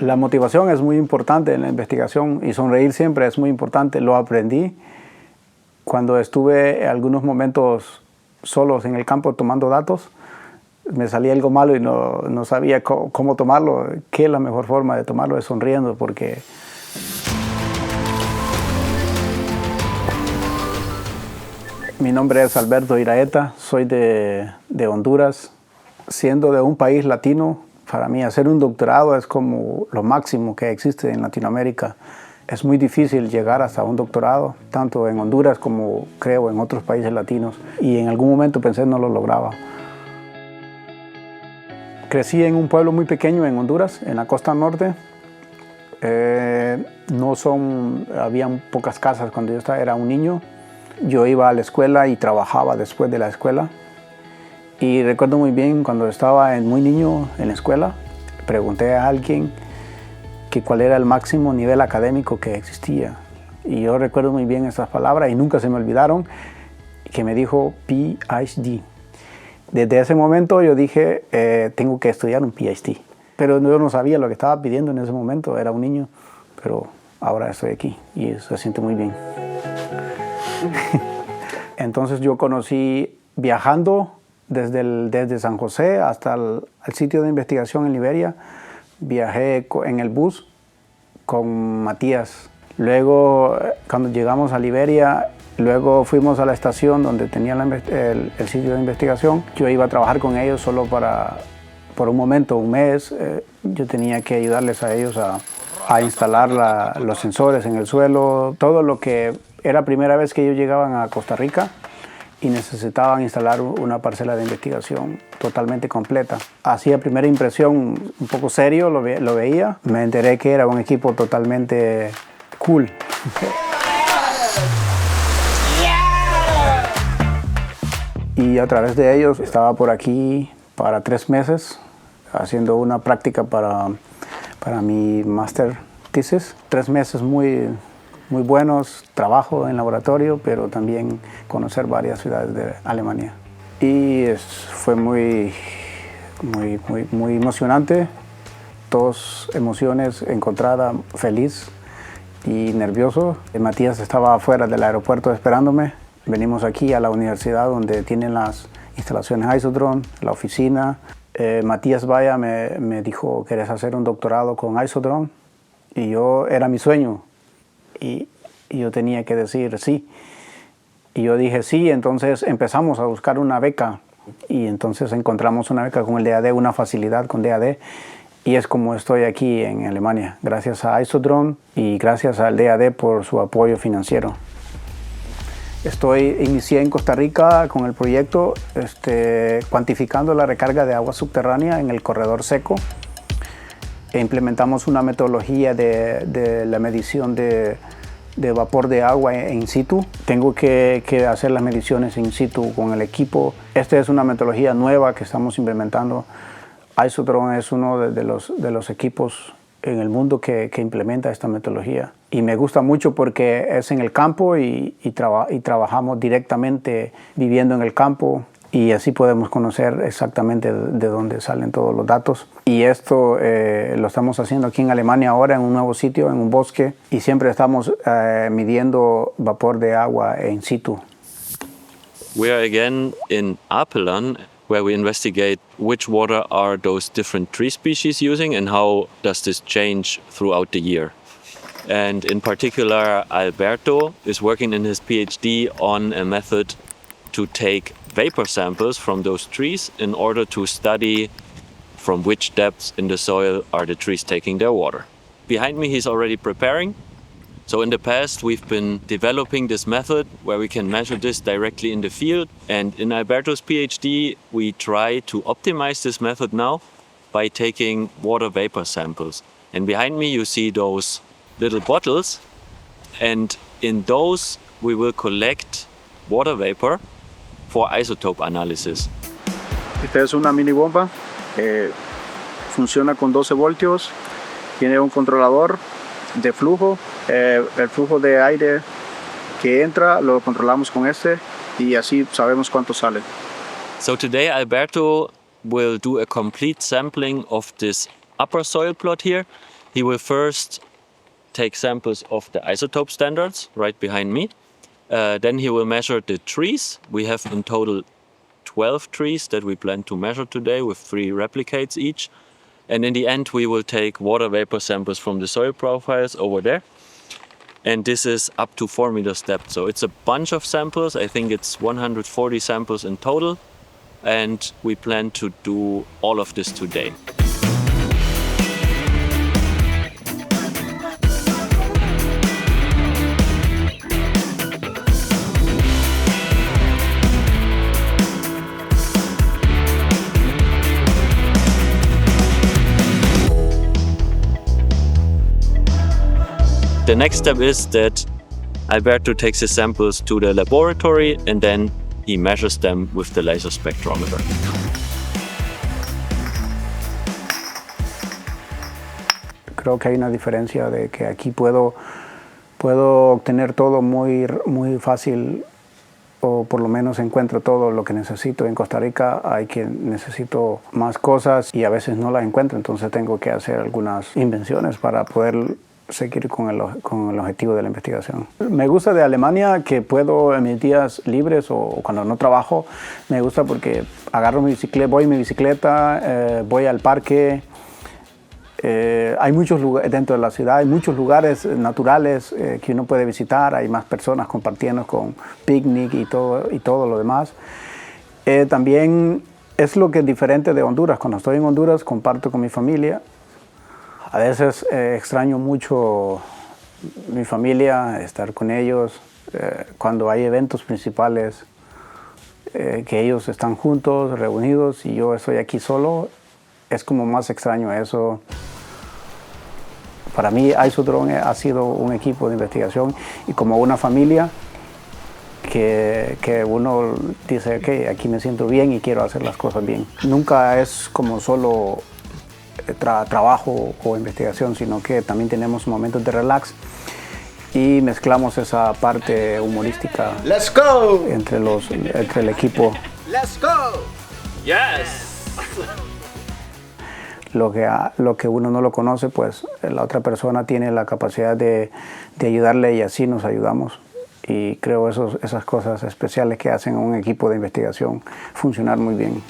La motivación es muy importante en la investigación y sonreír siempre es muy importante. Lo aprendí cuando estuve algunos momentos solos en el campo tomando datos. Me salía algo malo y no sabía cómo tomarlo. Que la mejor forma de tomarlo es sonriendo, porque mi nombre es Alberto Iraeta, soy de Honduras. Siendo de un país latino, para mí hacer un doctorado es como lo máximo que existe en Latinoamérica. Es muy difícil llegar hasta un doctorado, tanto en Honduras como creo en otros países latinos. Y en algún momento pensé no lo lograba. Crecí en un pueblo muy pequeño en Honduras, en la costa norte. Habían pocas casas cuando yo era un niño. Yo iba a la escuela y trabajaba después de la escuela. Y recuerdo muy bien cuando estaba muy niño en la escuela, pregunté a alguien que cuál era el máximo nivel académico que existía. Y yo recuerdo muy bien esas palabras y nunca se me olvidaron, que me dijo PhD. Desde ese momento yo dije, tengo que estudiar un PhD. Pero yo no sabía lo que estaba pidiendo en ese momento, era un niño, pero ahora estoy aquí y se siente muy bien. Entonces yo conocí viajando desde San José hasta el sitio de investigación en Liberia. Viajé en el bus con Matías. Luego, cuando llegamos a Liberia, luego fuimos a la estación donde tenía el sitio de investigación. Yo iba a trabajar con ellos solo por un momento, un mes. Yo tenía que ayudarles a ellos a instalar los sensores en el suelo. Todo lo que era primera vez que ellos llegaban a Costa Rica y necesitaban instalar una parcela de investigación totalmente completa. Así a primera impresión, un poco serio lo veía. Me enteré que era un equipo totalmente cool. Y a través de ellos estaba por aquí para 3 meses haciendo una práctica para mi master thesis. 3 meses muy buenos, trabajo en laboratorio, pero también conocer varias ciudades de Alemania. Y fue muy emocionante, 2 emociones encontradas, feliz y nervioso. Matías estaba afuera del aeropuerto esperándome. Venimos aquí a la universidad donde tienen las instalaciones Isodrone, la oficina. Matías Vaya me dijo, ¿quieres hacer un doctorado con Isodrone? Y era mi sueño. Y yo tenía que decir sí. Y yo dije sí, entonces empezamos a buscar una beca. Y entonces encontramos una beca con el DAD, una facilidad con DAD. Y es como estoy aquí en Alemania, gracias a Isodrone y gracias al DAD por su apoyo financiero. Inicié en Costa Rica con el proyecto cuantificando la recarga de agua subterránea en el corredor seco. Implementamos una metodología de la medición de vapor de agua in situ. Tengo que hacer las mediciones in situ con el equipo. Esta es una metodología nueva que estamos implementando. Isodrone es uno de los equipos en el mundo que implementa esta metodología. Y me gusta mucho porque es en el campo y trabajamos directamente viviendo en el campo. Y así podemos conocer exactamente de dónde salen todos los datos. Y esto lo estamos haciendo aquí en Alemania ahora, en un nuevo sitio, en un bosque. Y siempre estamos midiendo vapor de agua in situ. We are again in Apelern, where we investigate which water are those different tree species using and how does this change throughout the year. And in particular, Alberto is working in his PhD on a method to take vapor samples from those trees in order to study from which depths in the soil are the trees taking their water. Behind me he's already preparing. So in the past we've been developing this method where we can measure this directly in the field, and in Alberto's PhD we try to optimize this method now by taking water vapor samples. And behind me you see those little bottles, and in those we will collect water vapor for isotope analysis. Esta es una mini bomba, funciona con 12 voltios, tiene un controlador de flujo, el flujo de aire que entra lo controlamos con y así sabemos cuánto sale. So today Alberto will do a complete sampling of this upper soil plot here, He will first take samples of the isotope standards right behind me. Then he will measure the trees. We have in total 12 trees that we plan to measure today with 3 replicates each. And in the end, we will take water vapor samples from the soil profiles over there. And this is up to 4 meters depth. So it's a bunch of samples. I think it's 140 samples in total. And we plan to do all of this today. The next step is that Alberto takes his samples to the laboratory and then he measures them with the laser spectrometer. Creo que hay una diferencia de que aquí puedo obtener todo muy fácil, o por lo menos encuentro todo lo que necesito. En Costa Rica necesito más cosas y a veces no las encuentro, entonces tengo que hacer algunas invenciones para poder seguir con el objetivo de la investigación. Me gusta de Alemania que puedo en mis días libres o cuando no trabajo, me gusta porque agarro mi bicicleta, voy en mi bicicleta, voy al parque. Hay muchos lugares dentro de la ciudad, hay muchos lugares naturales que uno puede visitar, hay más personas compartiendo con picnic y todo lo demás. También es lo que es diferente de Honduras. Cuando estoy en Honduras comparto con mi familia. A veces extraño mucho mi familia, estar con ellos. Cuando hay eventos principales, que ellos están juntos, reunidos, y yo estoy aquí solo, es como más extraño eso. Para mí, Isodrone ha sido un equipo de investigación y como una familia que uno dice, ok, aquí me siento bien y quiero hacer las cosas bien. Nunca es como solo trabajo o investigación, sino que también tenemos momentos de relax y mezclamos esa parte humorística. Let's go. Entre el equipo. Let's go. Yes. Lo que uno no lo conoce, pues la otra persona tiene la capacidad de ayudarle y así nos ayudamos. Y creo esas cosas especiales que hacen a un equipo de investigación funcionar muy bien.